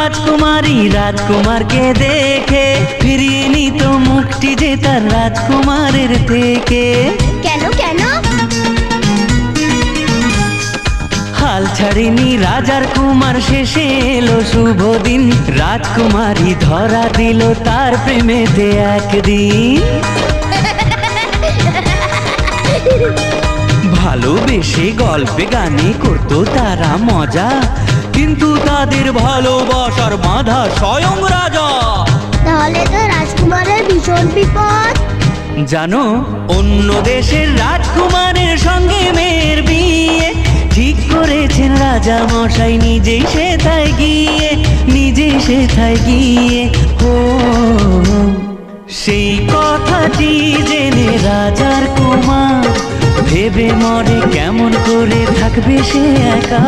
রাজকুমারী রাজকুমারকে দেখে ফিরিয়ে নিত মুখটি যে তার রাজকুমারের থেকে। কেন কেন? হাল ছাড়েনি রাজার কুমার, শেষে এলো শুভ দিন। রাজকুমারী ধরা দিল তার প্রেমেতে একদিন। ভালোবেসে গল্পে গানে করতো তারা মজা, কিন্তু তাদের ভালোবাসার বাঁধা স্বয়ং রাজা। তাহলে তো রাজকুমারের ভীষণ বিপদ। জানো, অন্য দেশের রাজকুমারের সঙ্গে মেয়ের বিয়ে ঠিক করেছেন রাজা মশাই, নিজেই সেথায় গিয়ে। ও সেই কথাটি জেনে রাজার কুমার ভেবে মরে কেমন করে থাকবে সে একা।